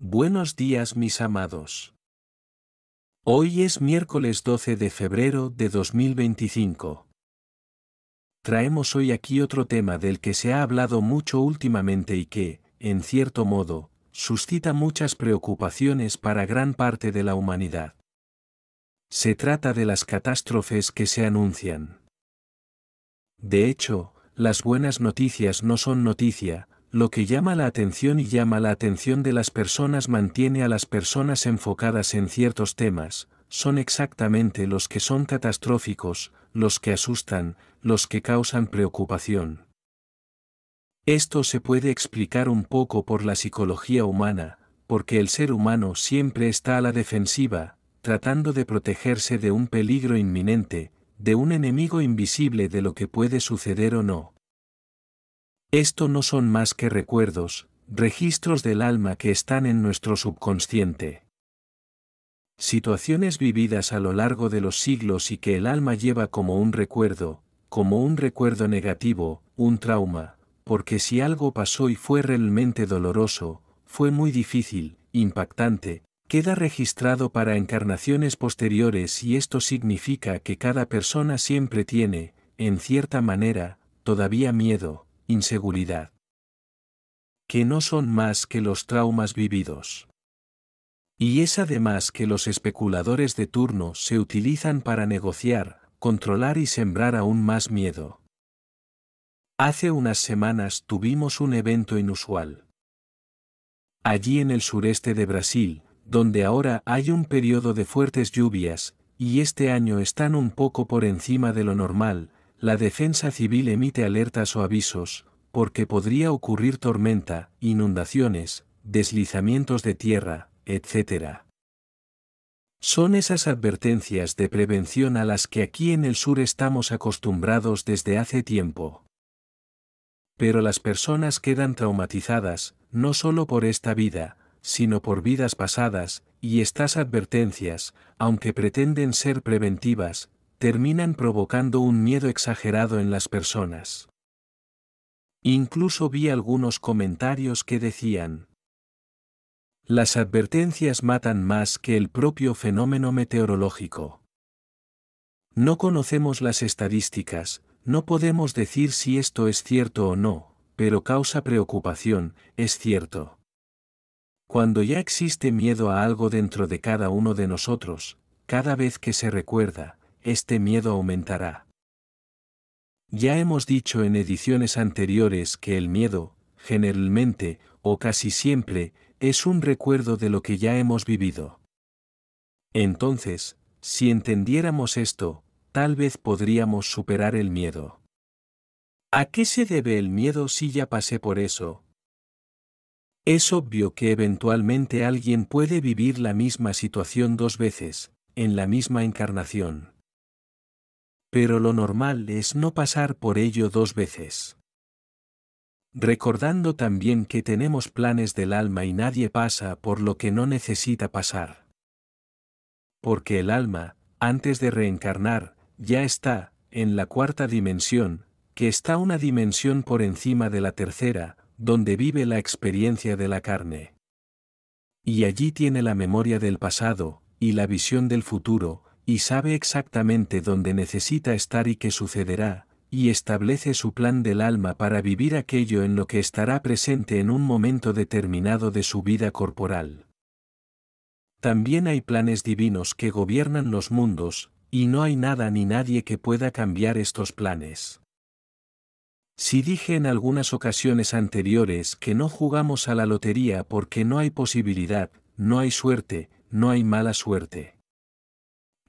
Buenos días mis amados. Hoy es miércoles 12 de febrero de 2025. Traemos hoy aquí otro tema del que se ha hablado mucho últimamente y que, en cierto modo, suscita muchas preocupaciones para gran parte de la humanidad. Se trata de las catástrofes que se anuncian. De hecho, las buenas noticias no son noticia. Lo que llama la atención y llama la atención de las personas mantiene a las personas enfocadas en ciertos temas, son exactamente los que son catastróficos, los que asustan, los que causan preocupación. Esto se puede explicar un poco por la psicología humana, porque el ser humano siempre está a la defensiva, tratando de protegerse de un peligro inminente, de un enemigo invisible de lo que puede suceder o no. Esto no son más que recuerdos, registros del alma que están en nuestro subconsciente. Situaciones vividas a lo largo de los siglos y que el alma lleva como un recuerdo negativo, un trauma, porque si algo pasó y fue realmente doloroso, fue muy difícil, impactante, queda registrado para encarnaciones posteriores y esto significa que cada persona siempre tiene, en cierta manera, todavía miedo, inseguridad, que no son más que los traumas vividos. Y es además que los especuladores de turno se utilizan para negociar, controlar y sembrar aún más miedo. Hace unas semanas tuvimos un evento inusual. Allí en el sureste de Brasil, donde ahora hay un periodo de fuertes lluvias, y este año están un poco por encima de lo normal, la Defensa Civil emite alertas o avisos, porque podría ocurrir tormenta, inundaciones, deslizamientos de tierra, etc. Son esas advertencias de prevención a las que aquí en el sur estamos acostumbrados desde hace tiempo. Pero las personas quedan traumatizadas, no solo por esta vida, sino por vidas pasadas, y estas advertencias, aunque pretenden ser preventivas, terminan provocando un miedo exagerado en las personas. Incluso vi algunos comentarios que decían: las advertencias matan más que el propio fenómeno meteorológico. No conocemos las estadísticas, no podemos decir si esto es cierto o no, pero causa preocupación, es cierto. Cuando ya existe miedo a algo dentro de cada uno de nosotros, cada vez que se recuerda, este miedo aumentará. Ya hemos dicho en ediciones anteriores que el miedo, generalmente, o casi siempre, es un recuerdo de lo que ya hemos vivido. Entonces, si entendiéramos esto, tal vez podríamos superar el miedo. ¿A qué se debe el miedo si ya pasé por eso? Es obvio que eventualmente alguien puede vivir la misma situación dos veces, en la misma encarnación. Pero lo normal es no pasar por ello dos veces. Recordando también que tenemos planes del alma y nadie pasa por lo que no necesita pasar. Porque el alma, antes de reencarnar, ya está, en la cuarta dimensión, que está una dimensión por encima de la tercera, donde vive la experiencia de la carne. Y allí tiene la memoria del pasado, y la visión del futuro, y sabe exactamente dónde necesita estar y qué sucederá, y establece su plan del alma para vivir aquello en lo que estará presente en un momento determinado de su vida corporal. También hay planes divinos que gobiernan los mundos, y no hay nada ni nadie que pueda cambiar estos planes. Si dije en algunas ocasiones anteriores que no jugamos a la lotería porque no hay posibilidad, no hay suerte, no hay mala suerte.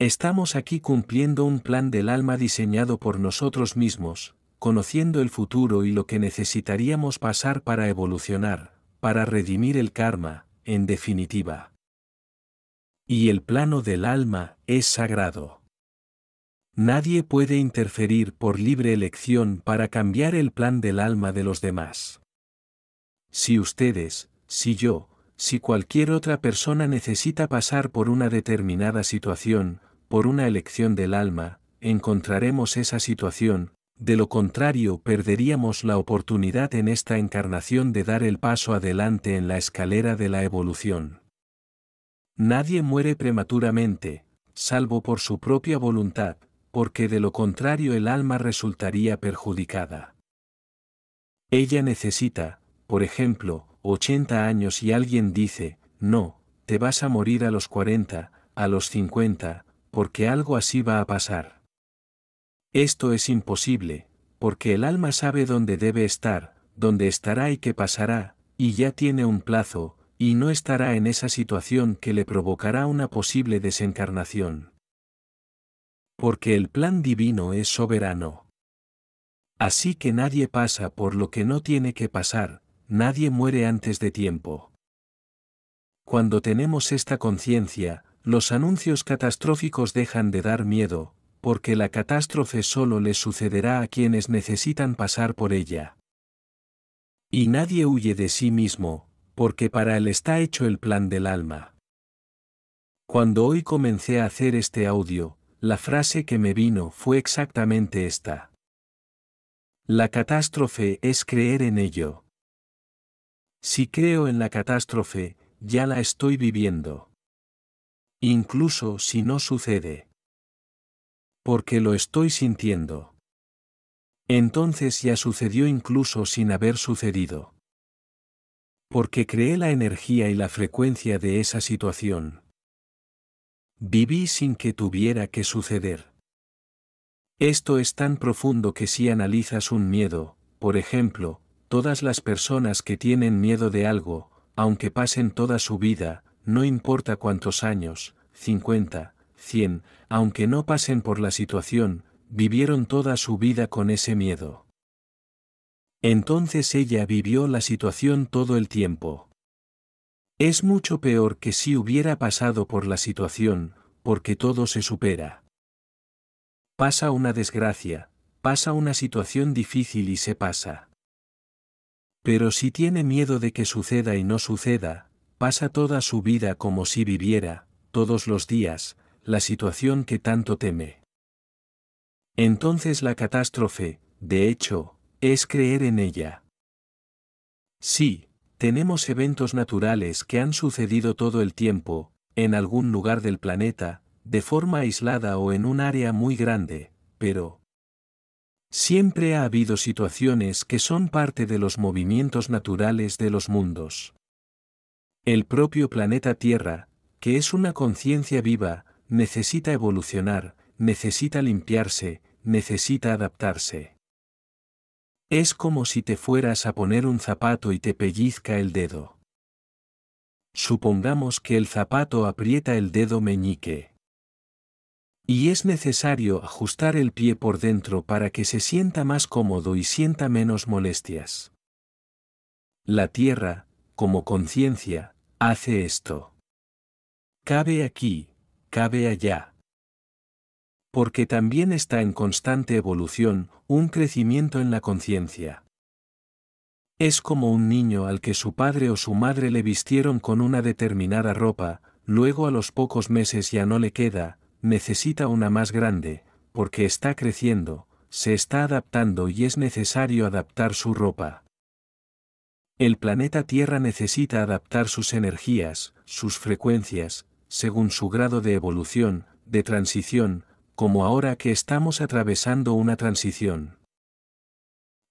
Estamos aquí cumpliendo un plan del alma diseñado por nosotros mismos, conociendo el futuro y lo que necesitaríamos pasar para evolucionar, para redimir el karma, en definitiva. Y el plano del alma es sagrado. Nadie puede interferir por libre elección para cambiar el plan del alma de los demás. Si ustedes, si yo, si cualquier otra persona necesita pasar por una determinada situación, por una elección del alma, encontraremos esa situación, De lo contrario, perderíamos la oportunidad en esta encarnación de dar el paso adelante en la escalera de la evolución. Nadie muere prematuramente, salvo por su propia voluntad, porque de lo contrario el alma resultaría perjudicada. Ella necesita, por ejemplo, 80 años y alguien dice, no, te vas a morir a los 40, a los 50, porque algo así va a pasar. Esto es imposible, porque el alma sabe dónde debe estar, dónde estará y qué pasará, y ya tiene un plazo, y no estará en esa situación que le provocará una posible desencarnación. Porque el plan divino es soberano. Así que nadie pasa por lo que no tiene que pasar, nadie muere antes de tiempo. Cuando tenemos esta conciencia, los anuncios catastróficos dejan de dar miedo, porque la catástrofe solo les sucederá a quienes necesitan pasar por ella. Y nadie huye de sí mismo, porque para él está hecho el plan del alma. Cuando hoy comencé a hacer este audio, la frase que me vino fue exactamente esta. La catástrofe es creer en ello. Si creo en la catástrofe, ya la estoy viviendo. Incluso si no sucede. Porque lo estoy sintiendo. Entonces ya sucedió incluso sin haber sucedido. Porque creé la energía y la frecuencia de esa situación. Viví sin que tuviera que suceder. Esto es tan profundo que si analizas un miedo, por ejemplo, todas las personas que tienen miedo de algo, aunque pasen toda su vida, no importa cuántos años, 50, 100, aunque no pasen por la situación, vivieron toda su vida con ese miedo. Entonces ella vivió la situación todo el tiempo. Es mucho peor que si hubiera pasado por la situación, porque todo se supera. Pasa una desgracia, pasa una situación difícil y se pasa. Pero si tiene miedo de que suceda y no suceda, pasa toda su vida como si viviera, todos los días, la situación que tanto teme. Entonces la catástrofe, de hecho, es creer en ella. Sí, tenemos eventos naturales que han sucedido todo el tiempo, en algún lugar del planeta, de forma aislada o en un área muy grande, pero siempre ha habido situaciones que son parte de los movimientos naturales de los mundos. El propio planeta Tierra, que es una conciencia viva, necesita evolucionar, necesita limpiarse, necesita adaptarse. Es como si te fueras a poner un zapato y te pellizca el dedo. Supongamos que el zapato aprieta el dedo meñique. Y es necesario ajustar el pie por dentro para que se sienta más cómodo y sienta menos molestias. La Tierra, como conciencia, hace esto. Cabe aquí, cabe allá. Porque también está en constante evolución, un crecimiento en la conciencia. Es como un niño al que su padre o su madre le vistieron con una determinada ropa, luego a los pocos meses ya no le queda, necesita una más grande, porque está creciendo, se está adaptando y es necesario adaptar su ropa. El planeta Tierra necesita adaptar sus energías, sus frecuencias, según su grado de evolución, de transición, como ahora que estamos atravesando una transición.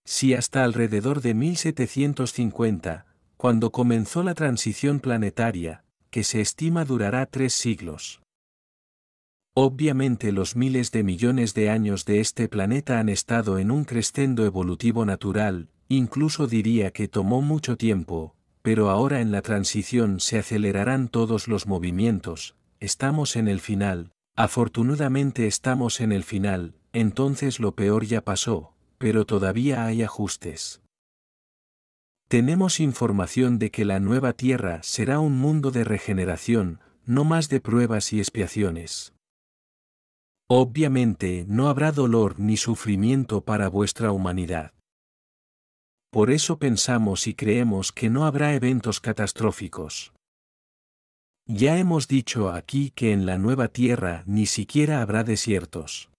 Si hasta alrededor de 1750, cuando comenzó la transición planetaria, que se estima durará 3 siglos. Obviamente los miles de millones de años de este planeta han estado en un crescendo evolutivo natural, incluso diría que tomó mucho tiempo, pero ahora en la transición se acelerarán todos los movimientos, estamos en el final, afortunadamente estamos en el final, entonces lo peor ya pasó, pero todavía hay ajustes. Tenemos información de que la nueva Tierra será un mundo de regeneración, no más de pruebas y expiaciones. Obviamente no habrá dolor ni sufrimiento para vuestra humanidad. Por eso pensamos y creemos que no habrá eventos catastróficos. Ya hemos dicho aquí que en la nueva Tierra ni siquiera habrá desiertos.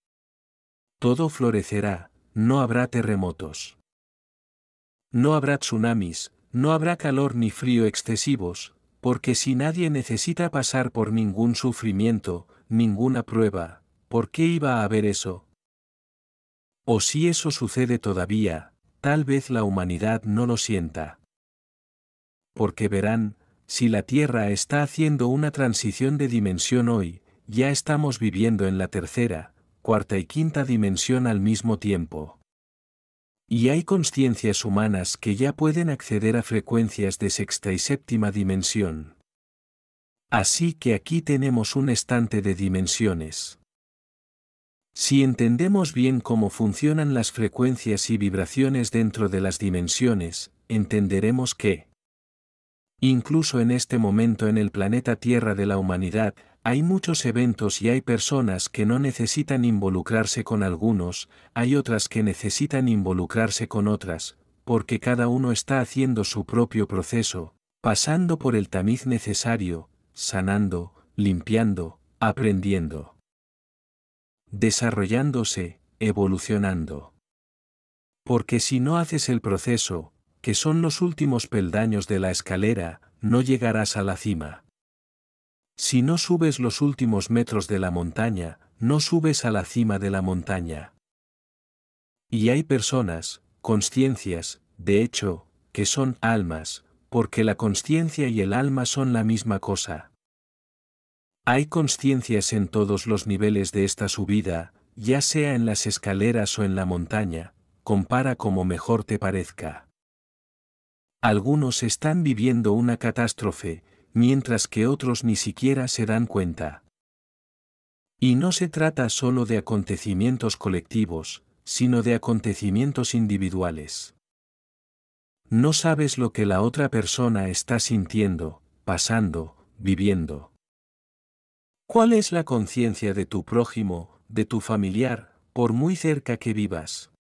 Todo florecerá, no habrá terremotos. No habrá tsunamis, no habrá calor ni frío excesivos, porque si nadie necesita pasar por ningún sufrimiento, ninguna prueba, ¿por qué iba a haber eso? O si eso sucede todavía, tal vez la humanidad no lo sienta. Porque verán, si la Tierra está haciendo una transición de dimensión hoy, ya estamos viviendo en la tercera, cuarta y quinta dimensión al mismo tiempo. Y hay consciencias humanas que ya pueden acceder a frecuencias de sexta y séptima dimensión. Así que aquí tenemos un estante de dimensiones. Si entendemos bien cómo funcionan las frecuencias y vibraciones dentro de las dimensiones, entenderemos que, incluso en este momento en el planeta Tierra de la humanidad, hay muchos eventos y hay personas que no necesitan involucrarse con algunos, hay otras que necesitan involucrarse con otras, porque cada uno está haciendo su propio proceso, pasando por el tamiz necesario, sanando, limpiando, aprendiendo, desarrollándose, evolucionando. Porque si no haces el proceso, que son los últimos peldaños de la escalera, no llegarás a la cima. Si no subes los últimos metros de la montaña, no subes a la cima de la montaña. Y hay personas, consciencias, de hecho, que son almas, porque la consciencia y el alma son la misma cosa. Hay consciencias en todos los niveles de esta subida, ya sea en las escaleras o en la montaña, compara como mejor te parezca. Algunos están viviendo una catástrofe, mientras que otros ni siquiera se dan cuenta. Y no se trata solo de acontecimientos colectivos, sino de acontecimientos individuales. No sabes lo que la otra persona está sintiendo, pasando, viviendo. ¿Cuál es la conciencia de tu prójimo, de tu familiar, por muy cerca que vivas?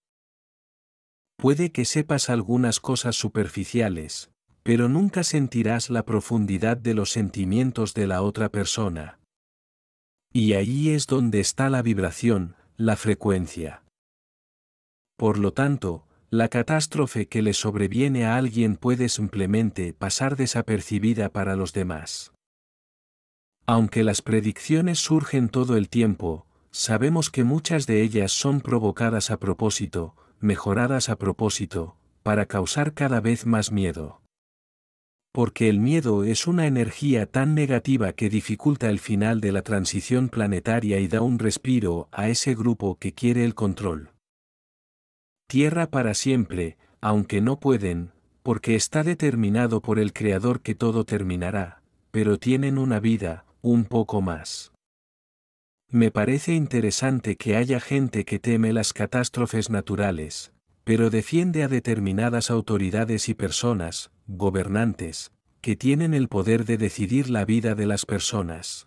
Puede que sepas algunas cosas superficiales, pero nunca sentirás la profundidad de los sentimientos de la otra persona. Y allí es donde está la vibración, la frecuencia. Por lo tanto, la catástrofe que le sobreviene a alguien puede simplemente pasar desapercibida para los demás. Aunque las predicciones surgen todo el tiempo, sabemos que muchas de ellas son provocadas a propósito, mejoradas a propósito, para causar cada vez más miedo. Porque el miedo es una energía tan negativa que dificulta el final de la transición planetaria y da un respiro a ese grupo que quiere el control. Tierra para siempre, aunque no pueden, porque está determinado por el Creador que todo terminará, pero tienen una vida, un poco más. Me parece interesante que haya gente que teme las catástrofes naturales, pero defiende a determinadas autoridades y personas, gobernantes, que tienen el poder de decidir la vida de las personas.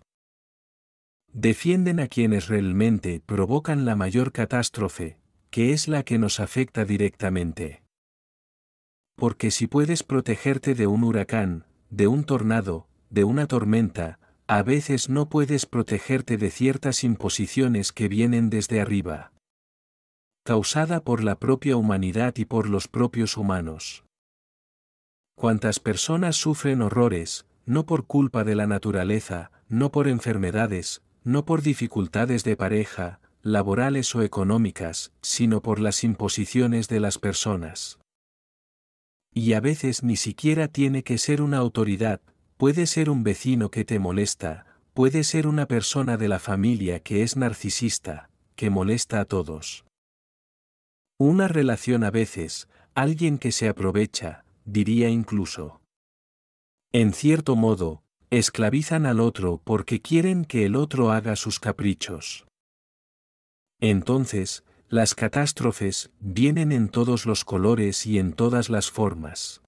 Defienden a quienes realmente provocan la mayor catástrofe, que es la que nos afecta directamente. Porque si puedes protegerte de un huracán, de un tornado, de una tormenta, a veces no puedes protegerte de ciertas imposiciones que vienen desde arriba. Causada por la propia humanidad y por los propios humanos. Cuántas personas sufren horrores, no por culpa de la naturaleza, no por enfermedades, no por dificultades de pareja, laborales o económicas, sino por las imposiciones de las personas. Y a veces ni siquiera tiene que ser una autoridad, puede ser un vecino que te molesta, puede ser una persona de la familia que es narcisista, que molesta a todos. Una relación a veces, alguien que se aprovecha, diría incluso. En cierto modo, esclavizan al otro porque quieren que el otro haga sus caprichos. Entonces, las catástrofes vienen en todos los colores y en todas las formas.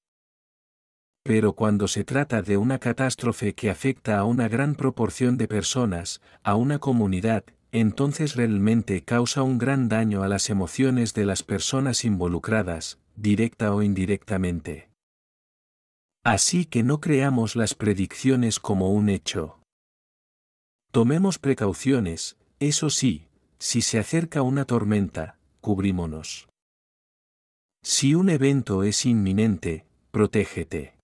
Pero cuando se trata de una catástrofe que afecta a una gran proporción de personas, a una comunidad, entonces realmente causa un gran daño a las emociones de las personas involucradas, directa o indirectamente. Así que no creamos las predicciones como un hecho. Tomemos precauciones, eso sí, si se acerca una tormenta, cubrímonos. Si un evento es inminente, protégete.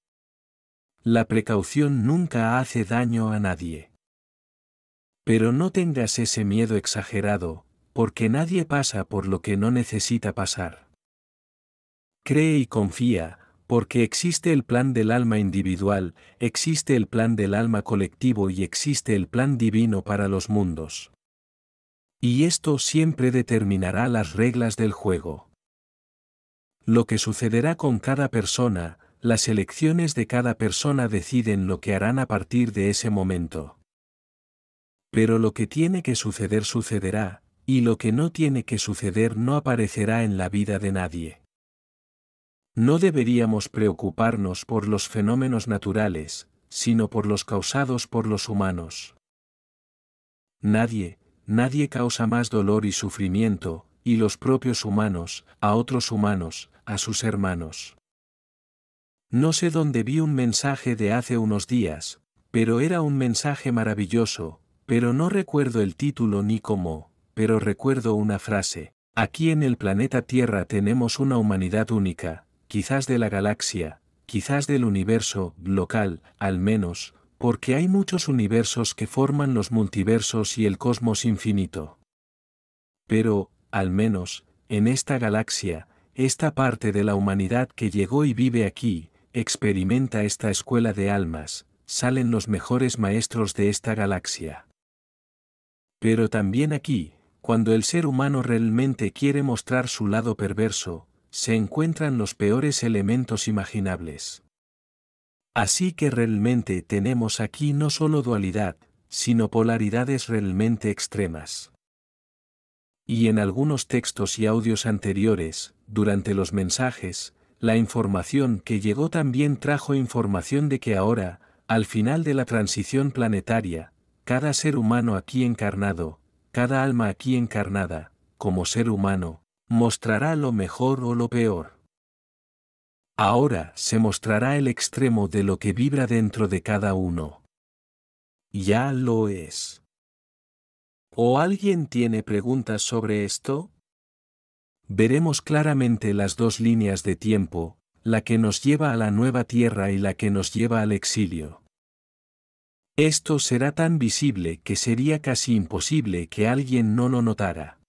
La precaución nunca hace daño a nadie. Pero no tengas ese miedo exagerado, porque nadie pasa por lo que no necesita pasar. Cree y confía, porque existe el plan del alma individual, existe el plan del alma colectivo y existe el plan divino para los mundos. Y esto siempre determinará las reglas del juego. Lo que sucederá con cada persona, las elecciones de cada persona deciden lo que harán a partir de ese momento. Pero lo que tiene que suceder sucederá, y lo que no tiene que suceder no aparecerá en la vida de nadie. No deberíamos preocuparnos por los fenómenos naturales, sino por los causados por los humanos. Nadie causa más dolor y sufrimiento, y los propios humanos, a otros humanos, a sus hermanos. No sé dónde vi un mensaje de hace unos días, pero era un mensaje maravilloso, pero no recuerdo el título ni cómo, pero recuerdo una frase: aquí en el planeta Tierra tenemos una humanidad única, quizás de la galaxia, quizás del universo, local, al menos, porque hay muchos universos que forman los multiversos y el cosmos infinito. Pero, al menos, en esta galaxia, esta parte de la humanidad que llegó y vive aquí, experimenta esta escuela de almas, salen los mejores maestros de esta galaxia. Pero también aquí, cuando el ser humano realmente quiere mostrar su lado perverso, se encuentran los peores elementos imaginables. Así que realmente tenemos aquí no solo dualidad, sino polaridades realmente extremas. Y en algunos textos y audios anteriores, durante los mensajes, la información que llegó también trajo información de que ahora, al final de la transición planetaria, cada ser humano aquí encarnado, cada alma aquí encarnada, como ser humano, mostrará lo mejor o lo peor. Ahora se mostrará el extremo de lo que vibra dentro de cada uno. Ya lo es. ¿O alguien tiene preguntas sobre esto? Veremos claramente las dos líneas de tiempo, la que nos lleva a la nueva tierra y la que nos lleva al exilio. Esto será tan visible que sería casi imposible que alguien no lo notara.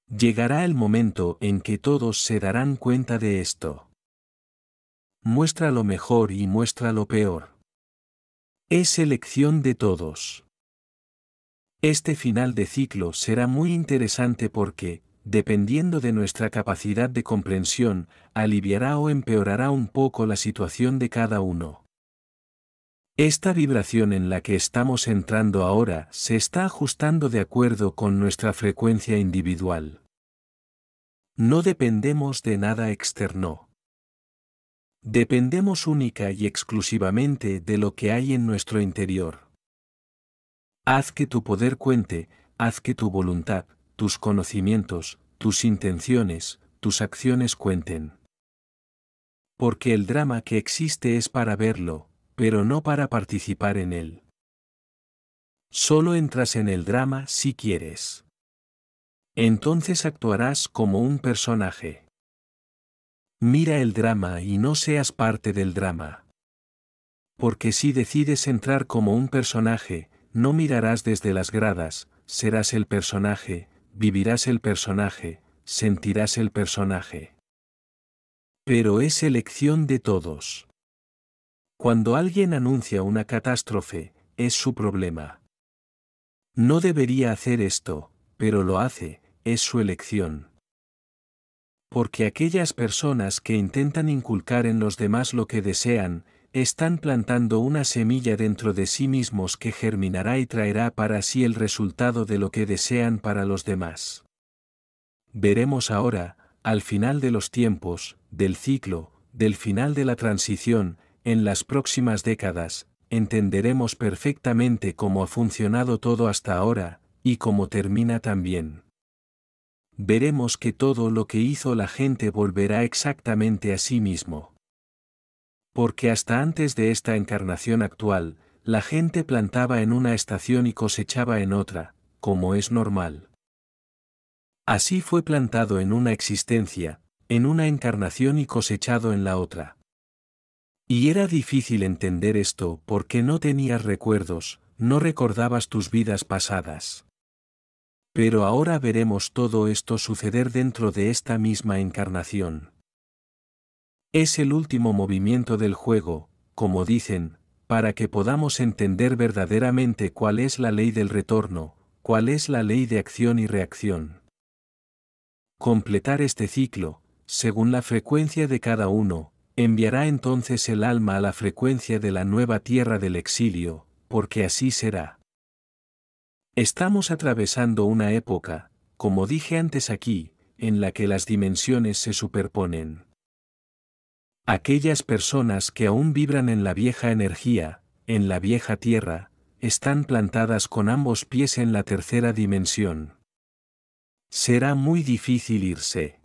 Llegará el momento en que todos se darán cuenta de esto. Muestra lo mejor y muestra lo peor. Es elección de todos. Este final de ciclo será muy interesante porque, dependiendo de nuestra capacidad de comprensión, aliviará o empeorará un poco la situación de cada uno. Esta vibración en la que estamos entrando ahora se está ajustando de acuerdo con nuestra frecuencia individual. No dependemos de nada externo. Dependemos única y exclusivamente de lo que hay en nuestro interior. Haz que tu poder cuente, haz que tu voluntad, tus conocimientos, tus intenciones, tus acciones cuenten. Porque el drama que existe es para verlo, pero no para participar en él. Solo entras en el drama si quieres. Entonces actuarás como un personaje. Mira el drama y no seas parte del drama. Porque si decides entrar como un personaje, no mirarás desde las gradas, serás el personaje, vivirás el personaje, sentirás el personaje. Pero es elección de todos. Cuando alguien anuncia una catástrofe, es su problema. No debería hacer esto, pero lo hace, es su elección. Porque aquellas personas que intentan inculcar en los demás lo que desean, están plantando una semilla dentro de sí mismos que germinará y traerá para sí el resultado de lo que desean para los demás. Veremos ahora, al final de los tiempos, del ciclo, del final de la transición, en las próximas décadas, entenderemos perfectamente cómo ha funcionado todo hasta ahora, y cómo termina también. Veremos que todo lo que hizo la gente volverá exactamente a sí mismo. Porque hasta antes de esta encarnación actual, la gente plantaba en una estación y cosechaba en otra, como es normal. Así fue plantado en una existencia, en una encarnación y cosechado en la otra. Y era difícil entender esto porque no tenías recuerdos, no recordabas tus vidas pasadas. Pero ahora veremos todo esto suceder dentro de esta misma encarnación. Es el último movimiento del juego, como dicen, para que podamos entender verdaderamente cuál es la ley del retorno, cuál es la ley de acción y reacción. Completar este ciclo, según la frecuencia de cada uno, enviará entonces el alma a la frecuencia de la nueva tierra del exilio, porque así será. Estamos atravesando una época, como dije antes aquí, en la que las dimensiones se superponen. Aquellas personas que aún vibran en la vieja energía, en la vieja tierra, están plantadas con ambos pies en la tercera dimensión. Será muy difícil irse.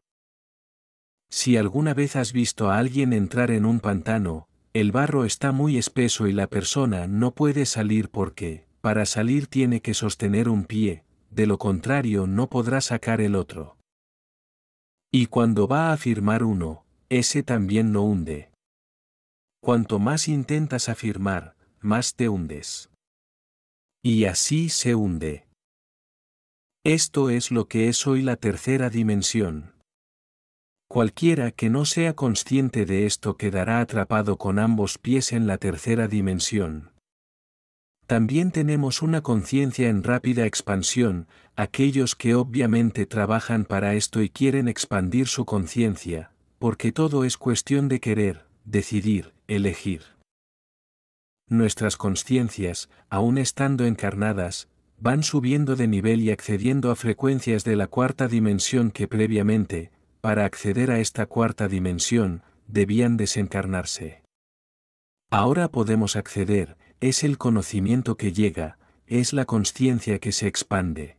Si alguna vez has visto a alguien entrar en un pantano, el barro está muy espeso y la persona no puede salir porque, para salir tiene que sostener un pie, de lo contrario no podrá sacar el otro. Y cuando va a afirmar uno, ese también lo hunde. Cuanto más intentas afirmar, más te hundes. Y así se hunde. Esto es lo que es hoy la tercera dimensión. Cualquiera que no sea consciente de esto quedará atrapado con ambos pies en la tercera dimensión. También tenemos una conciencia en rápida expansión, aquellos que obviamente trabajan para esto y quieren expandir su conciencia, porque todo es cuestión de querer, decidir, elegir. Nuestras conciencias, aún estando encarnadas, van subiendo de nivel y accediendo a frecuencias de la cuarta dimensión que previamente, para acceder a esta cuarta dimensión, debían desencarnarse. Ahora podemos acceder, es el conocimiento que llega, es la consciencia que se expande.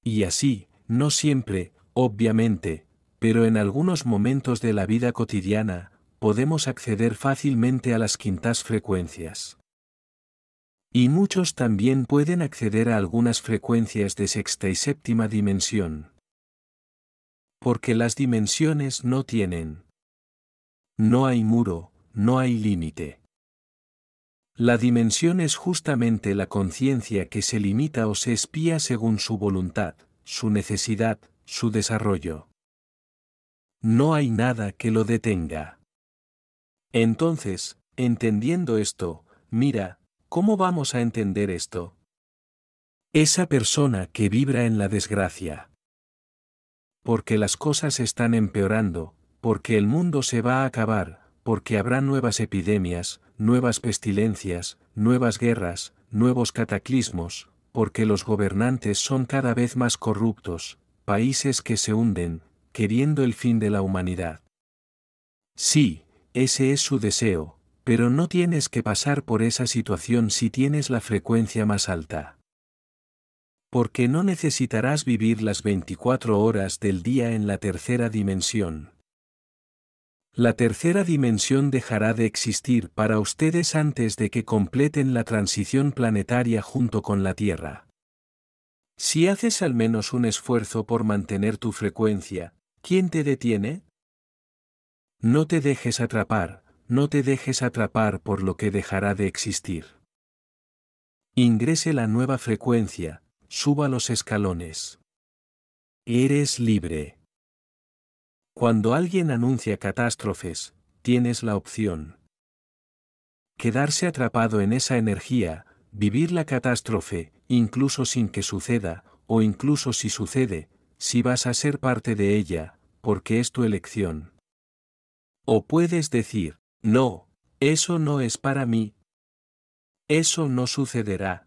Y así, no siempre, obviamente, pero en algunos momentos de la vida cotidiana, podemos acceder fácilmente a las quintas frecuencias. Y muchos también pueden acceder a algunas frecuencias de sexta y séptima dimensión. Porque las dimensiones no tienen. No hay muro, no hay límite. La dimensión es justamente la conciencia que se limita o se espía según su voluntad, su necesidad, su desarrollo. No hay nada que lo detenga. Entonces, entendiendo esto, mira, ¿cómo vamos a entender esto? Esa persona que vibra en la desgracia. Porque las cosas están empeorando, porque el mundo se va a acabar, porque habrá nuevas epidemias, nuevas pestilencias, nuevas guerras, nuevos cataclismos, porque los gobernantes son cada vez más corruptos, países que se hunden, queriendo el fin de la humanidad. Sí, ese es su deseo, pero no tienes que pasar por esa situación si tienes la frecuencia más alta. Porque no necesitarás vivir las 24 horas del día en la tercera dimensión. La tercera dimensión dejará de existir para ustedes antes de que completen la transición planetaria junto con la Tierra. Si haces al menos un esfuerzo por mantener tu frecuencia, ¿quién te detiene? No te dejes atrapar, no te dejes atrapar por lo que dejará de existir. Ingrese la nueva frecuencia. Suba los escalones. Eres libre. Cuando alguien anuncia catástrofes, tienes la opción. Quedarse atrapado en esa energía, vivir la catástrofe, incluso sin que suceda, o incluso si sucede, si vas a ser parte de ella, porque es tu elección. O puedes decir, no, eso no es para mí. Eso no sucederá.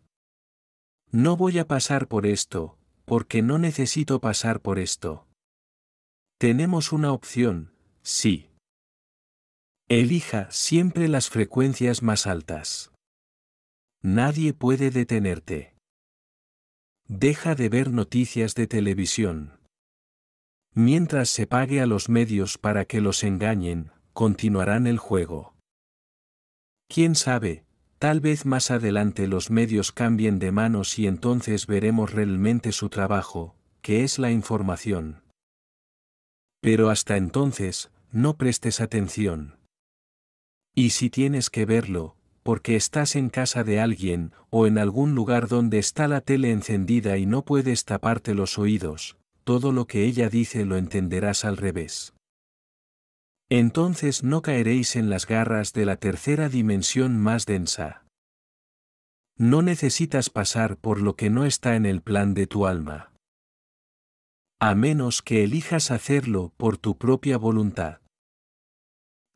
No voy a pasar por esto, porque no necesito pasar por esto. Tenemos una opción, sí. Elija siempre las frecuencias más altas. Nadie puede detenerte. Deja de ver noticias de televisión. Mientras se pague a los medios para que los engañen, continuarán el juego. ¿Quién sabe? Tal vez más adelante los medios cambien de manos y entonces veremos realmente su trabajo, que es la información. Pero hasta entonces, no prestes atención. Y si tienes que verlo, porque estás en casa de alguien, o en algún lugar donde está la tele encendida y no puedes taparte los oídos, todo lo que ella dice lo entenderás al revés. Entonces no caeréis en las garras de la tercera dimensión más densa. No necesitas pasar por lo que no está en el plan de tu alma. A menos que elijas hacerlo por tu propia voluntad.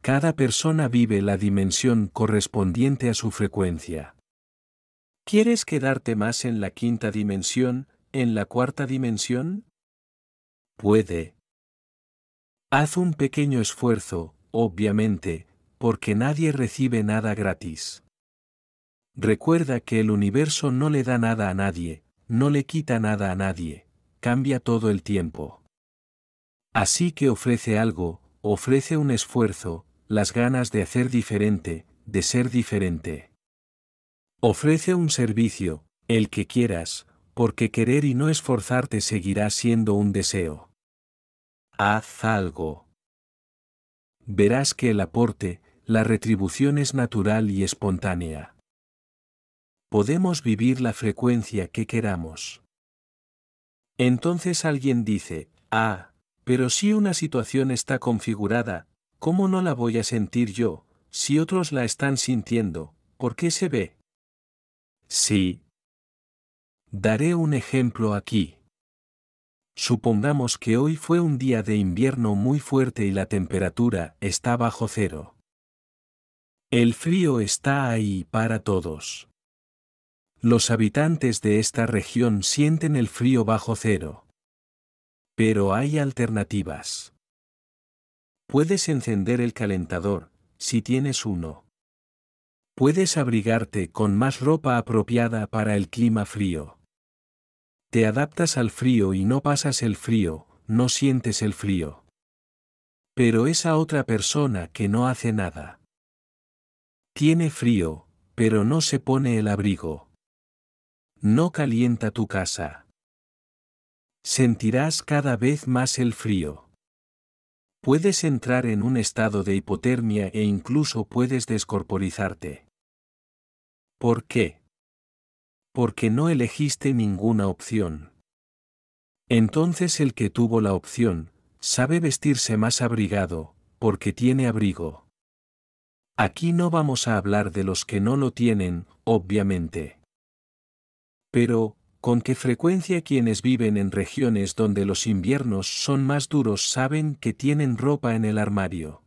Cada persona vive la dimensión correspondiente a su frecuencia. ¿Quieres quedarte más en la quinta dimensión, en la cuarta dimensión? Puede. Haz un pequeño esfuerzo, obviamente, porque nadie recibe nada gratis. Recuerda que el universo no le da nada a nadie, no le quita nada a nadie, cambia todo el tiempo. Así que ofrece algo, ofrece un esfuerzo, las ganas de hacer diferente, de ser diferente. Ofrece un servicio, el que quieras, porque querer y no esforzarte seguirá siendo un deseo. Haz algo. Verás que el aporte, la retribución es natural y espontánea. Podemos vivir la frecuencia que queramos. Entonces alguien dice, pero si una situación está configurada, ¿cómo no la voy a sentir yo, si otros la están sintiendo, por qué se ve? Sí. Daré un ejemplo aquí. Supongamos que hoy fue un día de invierno muy fuerte y la temperatura está bajo cero. El frío está ahí para todos. Los habitantes de esta región sienten el frío bajo cero. Pero hay alternativas. Puedes encender el calentador, si tienes uno. Puedes abrigarte con más ropa apropiada para el clima frío. Te adaptas al frío y no pasas el frío, no sientes el frío. Pero esa otra persona que no hace nada. Tiene frío, pero no se pone el abrigo. No calienta tu casa. Sentirás cada vez más el frío. Puedes entrar en un estado de hipotermia e incluso puedes descorporizarte. ¿Por qué? Porque no elegiste ninguna opción. Entonces el que tuvo la opción, sabe vestirse más abrigado, porque tiene abrigo. Aquí no vamos a hablar de los que no lo tienen, obviamente. Pero, ¿con qué frecuencia quienes viven en regiones donde los inviernos son más duros saben que tienen ropa en el armario?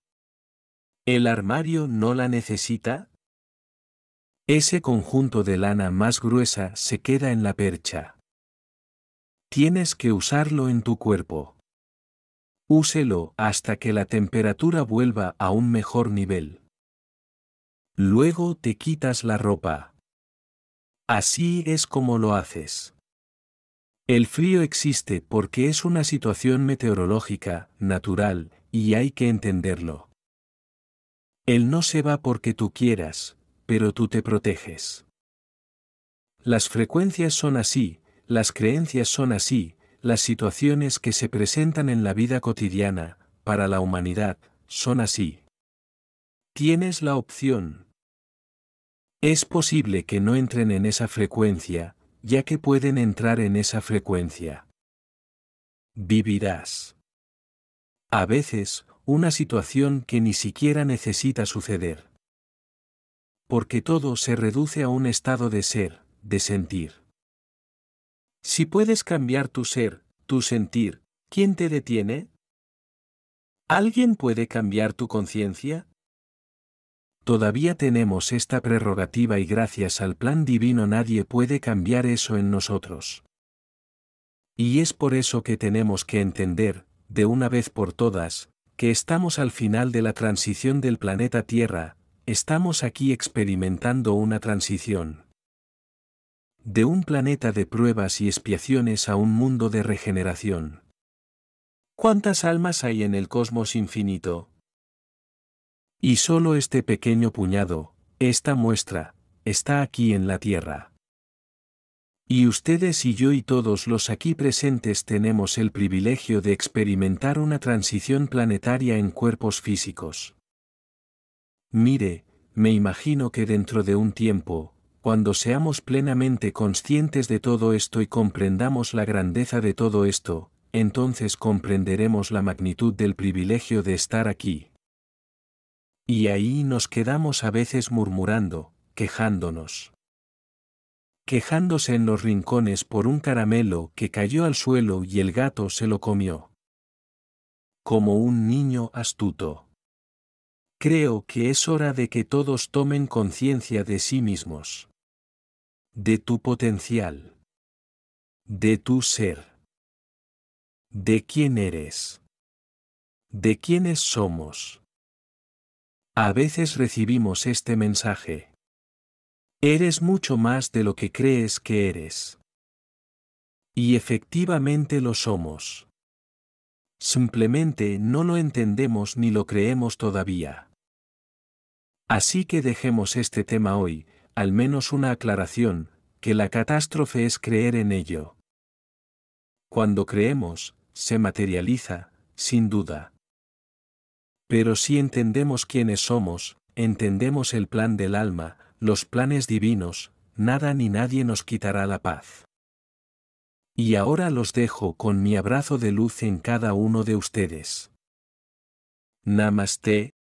¿El armario no la necesita? Ese conjunto de lana más gruesa se queda en la percha. Tienes que usarlo en tu cuerpo. Úselo hasta que la temperatura vuelva a un mejor nivel. Luego te quitas la ropa. Así es como lo haces. El frío existe porque es una situación meteorológica, natural, y hay que entenderlo. Él no se va porque tú quieras, pero tú te proteges. Las frecuencias son así, las creencias son así, las situaciones que se presentan en la vida cotidiana, para la humanidad, son así. Tienes la opción. Es posible que no entren en esa frecuencia, ya que pueden entrar en esa frecuencia. Vivirás. A veces, una situación que ni siquiera necesita suceder. Porque todo se reduce a un estado de ser, de sentir. Si puedes cambiar tu ser, tu sentir, ¿quién te detiene? ¿Alguien puede cambiar tu conciencia? Todavía tenemos esta prerrogativa y gracias al plan divino nadie puede cambiar eso en nosotros. Y es por eso que tenemos que entender, de una vez por todas, que estamos al final de la transición del planeta Tierra, estamos aquí experimentando una transición. De un planeta de pruebas y expiaciones a un mundo de regeneración. ¿Cuántas almas hay en el cosmos infinito? Y solo este pequeño puñado, esta muestra, está aquí en la Tierra. Y ustedes y yo y todos los aquí presentes tenemos el privilegio de experimentar una transición planetaria en cuerpos físicos. Mire, me imagino que dentro de un tiempo, cuando seamos plenamente conscientes de todo esto y comprendamos la grandeza de todo esto, entonces comprenderemos la magnitud del privilegio de estar aquí. Y ahí nos quedamos a veces murmurando, quejándonos. Quejándose en los rincones por un caramelo que cayó al suelo y el gato se lo comió. Como un niño astuto. Creo que es hora de que todos tomen conciencia de sí mismos. De tu potencial. De tu ser. De quién eres. De quiénes somos. A veces recibimos este mensaje. Eres mucho más de lo que crees que eres. Y efectivamente lo somos. Simplemente no lo entendemos ni lo creemos todavía. Así que dejemos este tema hoy, al menos una aclaración, que la catástrofe es creer en ello. Cuando creemos, se materializa, sin duda. Pero si entendemos quiénes somos, entendemos el plan del alma, los planes divinos, nada ni nadie nos quitará la paz. Y ahora los dejo con mi abrazo de luz en cada uno de ustedes. Namaste,